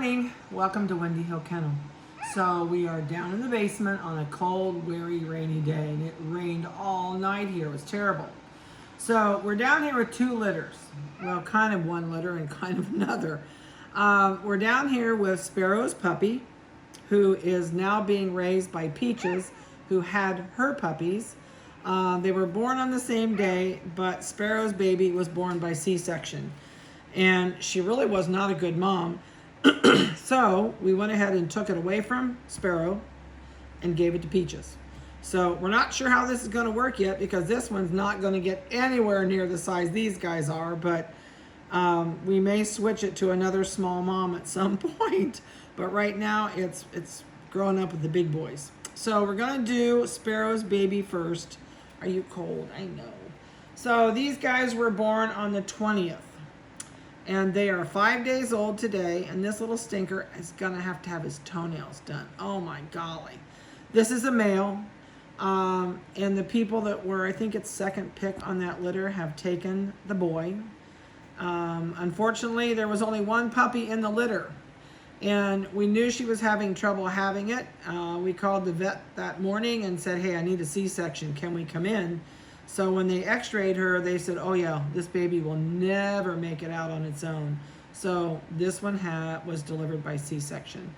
morning. Welcome to Windy Hill Kennel. So we are down in the basement on a cold, weary, rainy day, and it rained all night here. It was terrible. So we're down here with two litters. Well, kind of one litter and kind of another. We're down here with Sparrow's puppy, who is now being raised by Peaches, who had her puppies. They were born on the same day, but Sparrow's baby was born by C-section. And she really was not a good mom. So we went ahead and took it away from Sparrow and gave it to Peaches. So we're not sure how this is going to work yet, because this one's not going to get anywhere near the size these guys are, but we may switch it to another small mom at some point. But right now it's growing up with the big boys. So we're going to do Sparrow's baby first. Are you cold? I know. So these guys were born on the 20th. And they are 5 days old today, and this little stinker is going to have his toenails done. Oh my golly. This is a male, and the people that were, I think it's second pick on that litter, have taken the boy. Unfortunately, there was only one puppy in the litter, and we knew she was having trouble having it. We called the vet that morning and said, hey, I need a C-section. Can we come in? So when they x-rayed her, they said, oh yeah, this baby will never make it out on its own. So this one was delivered by C-section.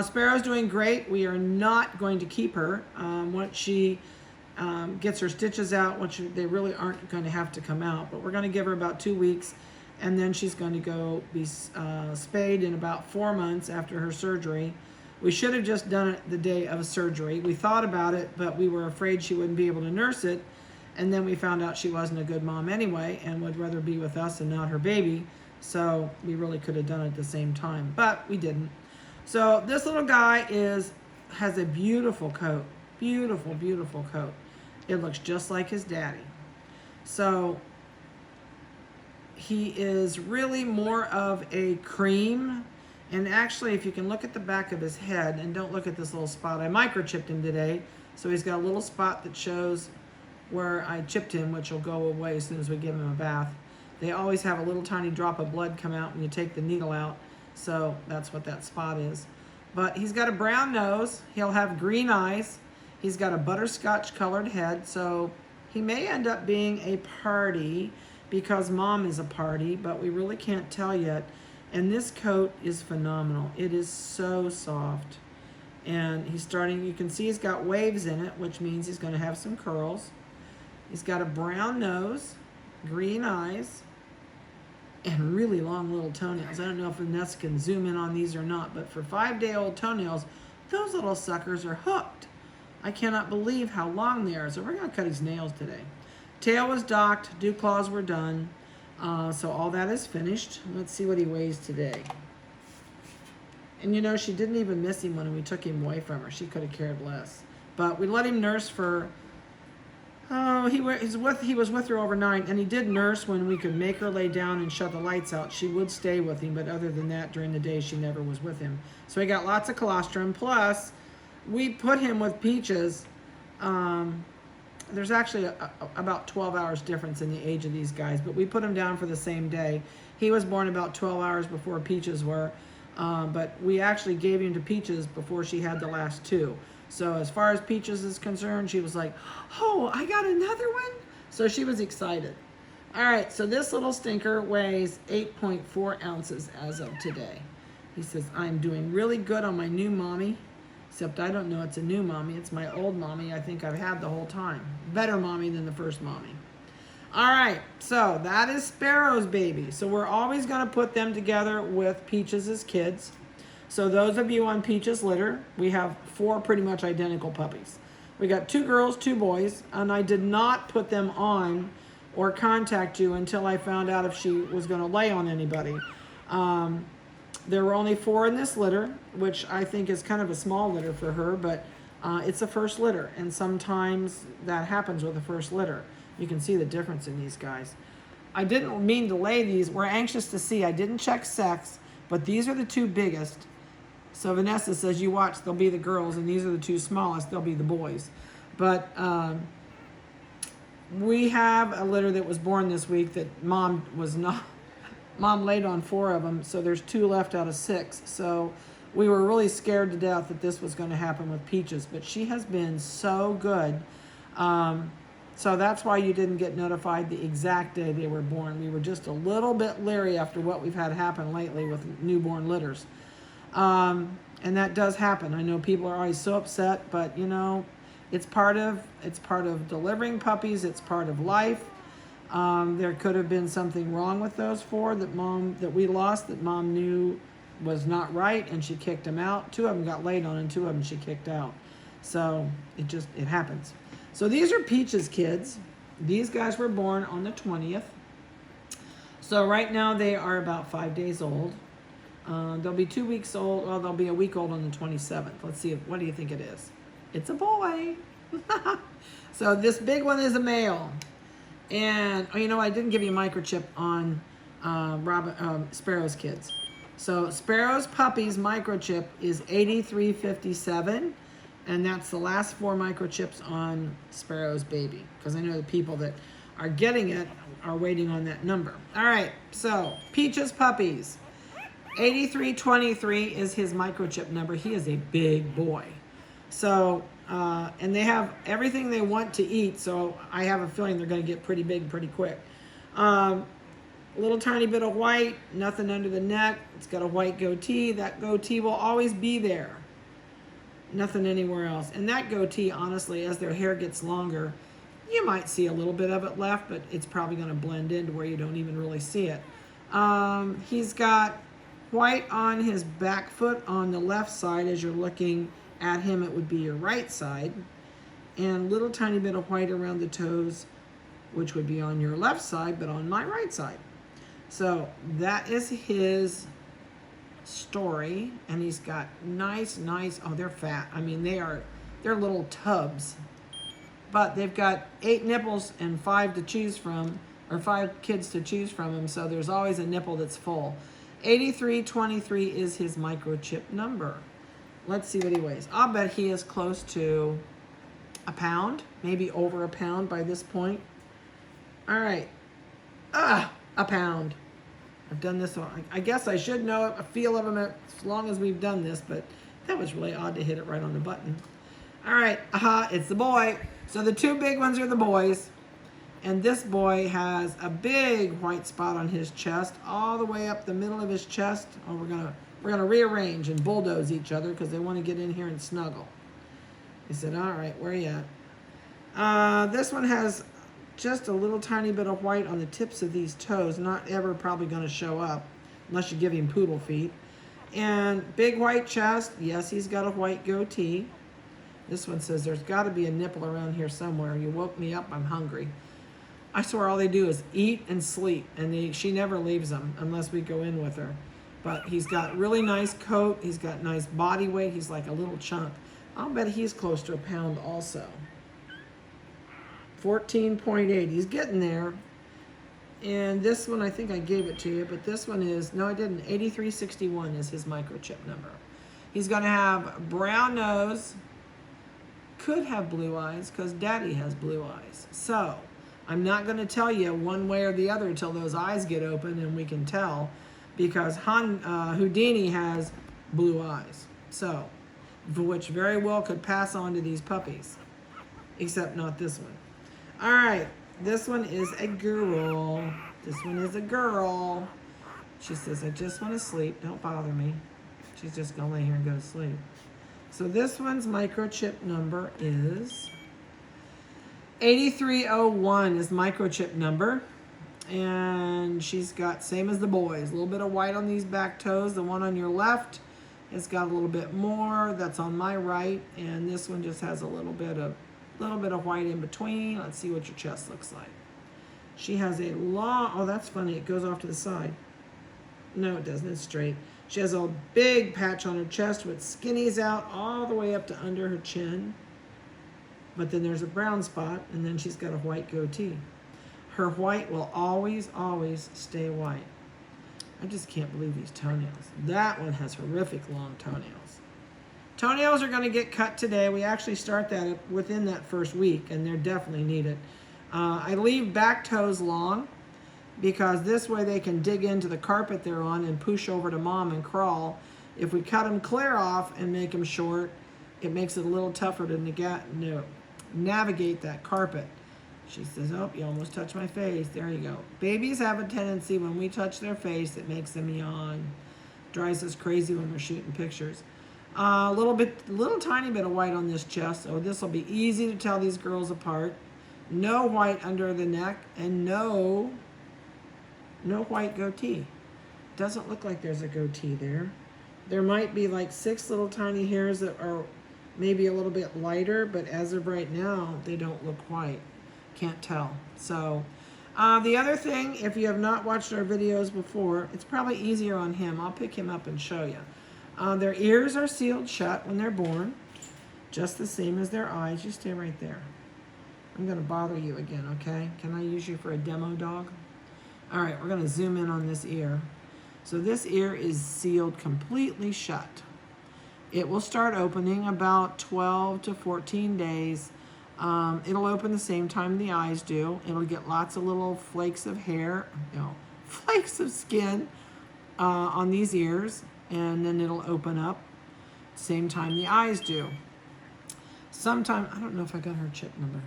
Sparrow's doing great. We are not going to keep her. Once she gets her stitches out, they really aren't going to have to come out. But we're going to give her about 2 weeks, and then she's going to go be spayed in about 4 months after her surgery. We should have just done it the day of surgery. We thought about it, but we were afraid she wouldn't be able to nurse it. And then we found out she wasn't a good mom anyway and would rather be with us and not her baby. So we really could have done it at the same time, but we didn't. So this little guy has a beautiful coat. Beautiful, beautiful coat. It looks just like his daddy. So he is really more of a cream. And actually, if you can look at the back of his head, and don't look at this little spot. I microchipped him today. So he's got a little spot that shows where I chipped him, which will go away as soon as we give him a bath. They always have a little tiny drop of blood come out when you take the needle out, so that's what that spot is. But he's got a brown nose, he'll have green eyes, he's got a butterscotch colored head, so he may end up being a party because mom is a party, but we really can't tell yet. And this coat is phenomenal. It is so soft. And you can see he's got waves in it, which means he's going to have some curls. He's got a brown nose, green eyes, and really long little toenails. I don't know if Vanessa can zoom in on these or not, but for 5-day-old toenails, those little suckers are hooked. I cannot believe how long they are. So we're going to cut his nails today. Tail was docked, dew claws were done, so all that is finished. Let's see what he weighs today. And you know, she didn't even miss him when we took him away from her. She could have cared less. But we let him nurse for... he was with her overnight, and he did nurse when we could make her lay down and shut the lights out. She would stay with him, but other than that, during the day, she never was with him. So he got lots of colostrum. Plus, we put him with Peaches. There's actually about 12 hours difference in the age of these guys, but we put him down for the same day. He was born about 12 hours before Peaches were, but we actually gave him to Peaches before she had the last two. So as far as Peaches is concerned, she was like, oh, I got another one? So she was excited. All right, so this little stinker weighs 8.4 ounces as of today. He says, I'm doing really good on my new mommy, except I don't know it's a new mommy. It's my old mommy I think I've had the whole time. Better mommy than the first mommy. All right, so that is Sparrow's baby. So we're always going to put them together with Peaches' kids. So those of you on Peaches litter, we have 4 pretty much identical puppies. We got 2 girls, 2 boys, and I did not put them on or contact you until I found out if she was going to lay on anybody. There were only 4 in this litter, which I think is kind of a small litter for her, but it's a first litter, and sometimes that happens with a first litter. You can see the difference in these guys. I didn't mean to lay these. We're anxious to see. I didn't check sex, but these are the 2 biggest. So Vanessa says, you watch, they'll be the girls, and these are the 2 smallest, they'll be the boys. But we have a litter that was born this week that mom was not Mom laid on 4 of them, so there's 2 left out of 6. So we were really scared to death that this was going to happen with Peaches, but she has been so good. So that's why you didn't get notified the exact day they were born. We were just a little bit leery after what we've had happen lately with newborn litters. And that does happen. I know people are always so upset, but you know, it's part of delivering puppies. It's part of life. There could have been something wrong with those 4 that we lost that Mom knew was not right, and she kicked them out. 2 of them got laid on, and 2 of them she kicked out. So it happens. So these are Peaches kids. These guys were born on the 20th. So right now they are about 5 days old. They'll be 2 weeks old. Well, they'll be a week old on the 27th. Let's see. What do you think it is? It's a boy. So this big one is a male. And, oh, you know, I didn't give you a microchip on Sparrow's kids. So Sparrow's Puppies microchip is 8357. And that's the last 4 microchips on Sparrow's baby. Because I know the people that are getting it are waiting on that number. All right, so Peaches Puppies. 8323 is his microchip number. He is a big boy. So, and they have everything they want to eat. So I have a feeling they're going to get pretty big pretty quick. Little tiny bit of white, nothing under the neck. It's got a white goatee. That goatee will always be there. Nothing anywhere else. And that goatee, honestly, as their hair gets longer, you might see a little bit of it left, but it's probably going to blend into where you don't even really see it. He's got white on his back foot on the left side. As you're looking at him, it would be your right side. And little tiny bit of white around the toes, which would be on your left side, but on my right side. So that is his story. And he's got nice, oh, they're fat. I mean, they're little tubs. But they've got 8 nipples and 5 to choose from, or 5 kids to choose from him. So there's always a nipple that's full. 8323 is his microchip number. Let's see what he weighs. I'll bet he is close to a pound, maybe over a pound by this point. All right. A pound. I've done this one. I guess I should know a feel of him as long as we've done this, but that was really odd to hit it right on the button. All right. It's the boy. So the 2 big ones are the boys. And this boy has a big white spot on his chest, all the way up the middle of his chest. Oh, we're gonna rearrange and bulldoze each other because they want to get in here and snuggle. He said, all right, where are you at? This one has just a little tiny bit of white on the tips of these toes. Not ever probably going to show up unless you give him poodle feet. And big white chest. Yes, he's got a white goatee. This one says there's got to be a nipple around here somewhere. You woke me up. I'm hungry. I swear all they do is eat and sleep. And she never leaves them unless we go in with her. But he's got really nice coat. He's got nice body weight. He's like a little chunk. I'll bet he's close to a pound also. 14.8. He's getting there. And this one, I think I gave it to you, but this one is, no, I didn't. 8361 is his microchip number. He's going to have brown nose. Could have blue eyes because Daddy has blue eyes. So I'm not going to tell you one way or the other until those eyes get open and we can tell, because Houdini has blue eyes. So, which very well could pass on to these puppies, except not this one. All right, this one is a girl. This one is a girl. She says, I just want to sleep. Don't bother me. She's just going to lay here and go to sleep. So this one's microchip number is 8301 is microchip number. And she's got, same as the boys, a little bit of white on these back toes. The one on your left has got a little bit more. That's on my right. And this one just has a little bit of white in between. Let's see what your chest looks like. She has a long, oh, that's funny. It goes off to the side. No, it doesn't. It's straight. She has a big patch on her chest with skinnies out all the way up to under her chin. But then there's a brown spot, and then she's got a white goatee. Her white will always, always stay white. I just can't believe these toenails. That one has horrific long toenails. Toenails are going to get cut today. We actually start that within that first week, and they're definitely needed. I leave back toes long, because this way they can dig into the carpet they're on and push over to mom and crawl. If we cut them clear off and make them short, it makes it a little tougher to navigate that carpet. She says, oh, you almost touched my face. There you go. Babies have a tendency when we touch their face, it makes them yawn. Drives us crazy when we're shooting pictures. Little tiny bit of white on this chest. So this will be easy to tell these girls apart. No white under the neck and no white goatee. Doesn't look like there's a goatee there. There might be like 6 little tiny hairs that are maybe a little bit lighter, but as of right now, they don't look white. Can't tell. So the other thing, if you have not watched our videos before, it's probably easier on him. I'll pick him up and show you. Their ears are sealed shut when they're born, just the same as their eyes. You stay right there. I'm going to bother you again, okay? Can I use you for a demo dog? All right, we're going to zoom in on this ear. So this ear is sealed completely shut. It will start opening about 12 to 14 days. It'll open the same time the eyes do. It'll get lots of little flakes of hair, flakes of skin on these ears, and then it'll open up same time the eyes do. Sometimes, I don't know if I got her chip number.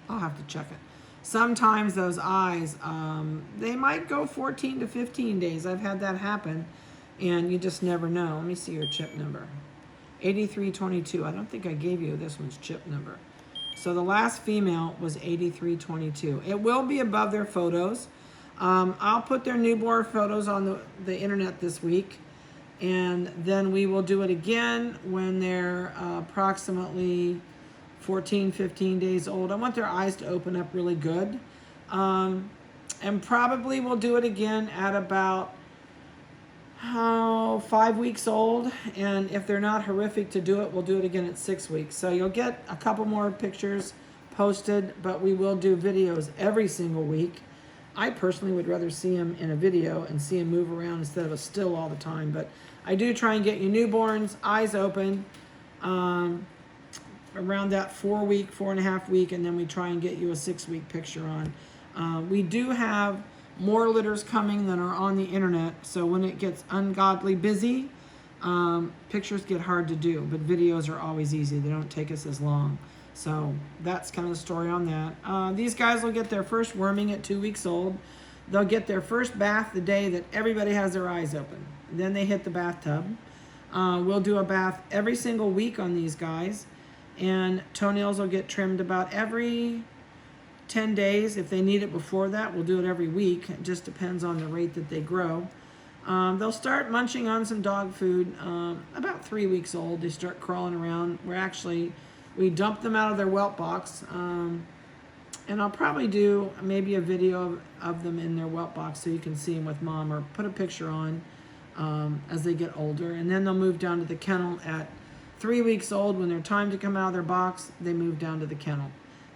I'll have to check it. Sometimes those eyes, they might go 14 to 15 days. I've had that happen, and you just never know. Let me see your chip number. 8322. I don't think I gave you this one's chip number. So the last female was 8322. It will be above their photos. I'll put their newborn photos on the internet this week, and then we will do it again when they're approximately 14, 15 days old. I want their eyes to open up really good. And probably we'll do it again at about 5 weeks old. And if they're not horrific to do it, we'll do it again at 6 weeks. So you'll get a couple more pictures posted, but we will do videos every single week. I personally would rather see them in a video and see them move around instead of a still all the time. But I do try and get you newborns, eyes open, around that 4.5 week, and then we try and get you a 6-week picture on. We do have more litters coming than are on the internet, so when it gets ungodly busy, pictures get hard to do, but videos are always easy. They don't take us as long. So that's kind of the story on that. These guys will get their first worming at 2 weeks old. They'll get their first bath the day that everybody has their eyes open. Then they hit the bathtub. We'll do a bath every single week on these guys. And toenails will get trimmed about every 10 days. If they need it before that, we'll do it every week. It just depends on the rate that they grow. They'll start munching on some dog food about 3 weeks old. They start crawling around. We dump them out of their whelp box. And I'll probably do maybe a video of them in their whelp box so you can see them with mom, or put a picture on as they get older. And then they'll move down to the kennel at 3 weeks old. When they're time to come out of their box, they move down to the kennel.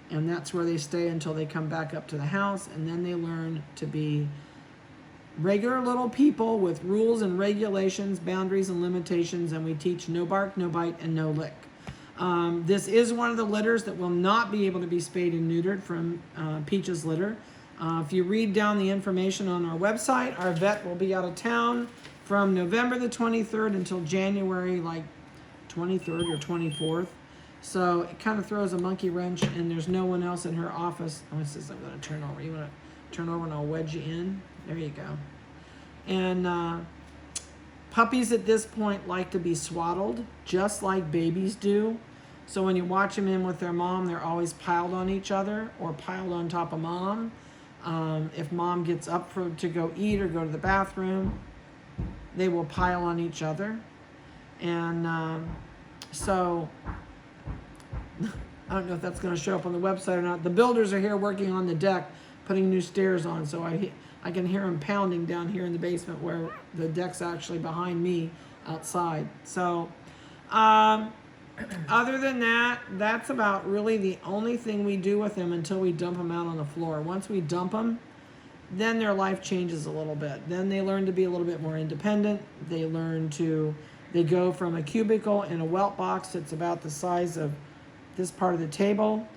And that's where they stay until they come back up to the house. And then they learn to be regular little people with rules and regulations, boundaries and limitations. And we teach no bark, no bite, and no lick. This is one of the litters that will not be able to be spayed and neutered from Peaches litter. If you read down the information on our website, our vet will be out of town from November the 23rd until January like 23rd or 24th. So it kind of throws a monkey wrench, and there's no one else in her office. Oh, it says I'm going to turn over. You want to turn over and I'll wedge you in? There you go. And puppies at this point like to be swaddled, just like babies do. So when you watch them in with their mom, they're always piled on each other or piled on top of mom. If mom gets up to go eat or go to the bathroom, they will pile on each other. And so I don't know if that's going to show up on the website or not. The builders are here working on the deck, putting new stairs on, so I can hear them pounding down here in the basement where the deck's actually behind me outside. So other than that, that's about really the only thing we do with them until we dump them out on the floor. Once we dump them, then their life changes a little bit. Then they learn to be a little bit more independent. They go from a cubicle in a whelp box that's about the size of this part of the table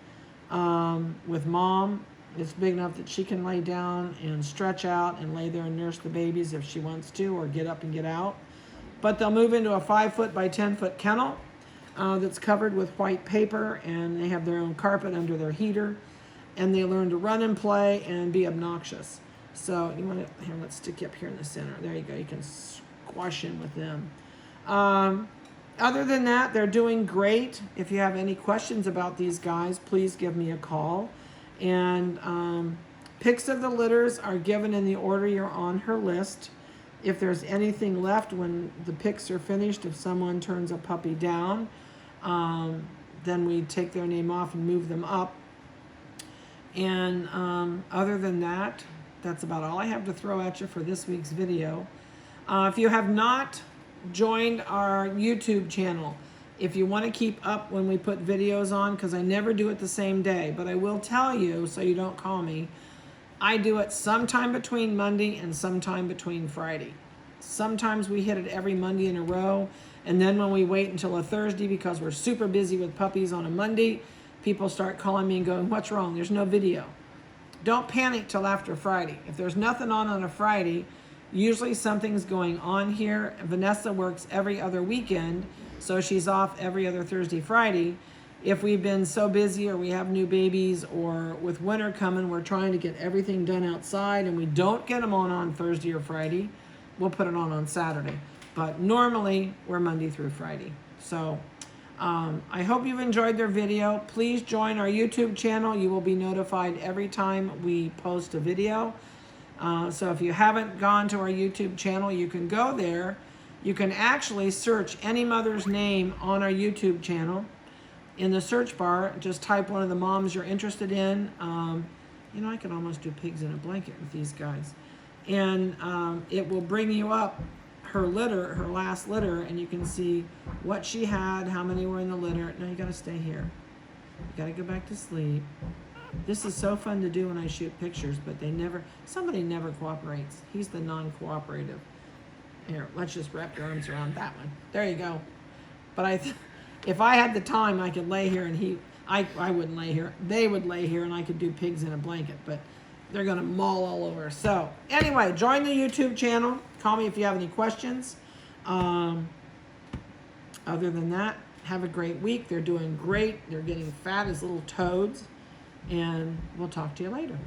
with mom. It's big enough that she can lay down and stretch out and lay there and nurse the babies if she wants to, or get up and get out. But they'll move into a 5-foot by 10-foot kennel that's covered with white paper, and they have their own carpet under their heater, and they learn to run and play and be obnoxious. So you want to, here, let's stick you up here in the center. There you go. You can squash in with them. Other than that, they're doing great. If you have any questions about these guys, please give me a call. And pics of the litters are given in the order you're on her list. If there's anything left when the pics are finished, if someone turns a puppy down, then we take their name off and move them up. And other than that, that's about all I have to throw at you for this week's video. If you have not joined our YouTube channel, if you want to keep up when we put videos on, because I never do it the same day, but I will tell you so you don't call me, I do it sometime between Monday and sometime between Friday. Sometimes we hit it every Monday in a row, and then when we wait until a Thursday because we're super busy with puppies on a Monday, people start calling me and going, what's wrong? There's no video. Don't panic till after Friday. If there's nothing on a Friday, usually something's going on here. Vanessa works every other weekend, so she's off every other Thursday, Friday. If we've been so busy or we have new babies, or with winter coming, we're trying to get everything done outside and we don't get them on Thursday or Friday, we'll put it on Saturday. But normally we're Monday through Friday. So I hope you've enjoyed their video. Please join our YouTube channel. You will be notified every time we post a video. So if you haven't gone to our YouTube channel, you can go there. You can actually search any mother's name on our YouTube channel. In the search bar, just type one of the moms you're interested in. You know, I could almost do pigs in a blanket with these guys. And it will bring you up her litter, her last litter, and you can see what she had, how many were in the litter. No, you gotta stay here. You gotta go back to sleep. This is so fun to do when I shoot pictures, but somebody never cooperates. He's the non-cooperative. Here, let's just wrap your arms around that one. There you go. But if I had the time, I could lay here and I wouldn't lay here. They would lay here and I could do pigs in a blanket, but they're gonna maul all over. So anyway, join the YouTube channel. Call me if you have any questions. Other than that, have a great week. They're doing great. They're getting fat as little toads. And we'll talk to you later.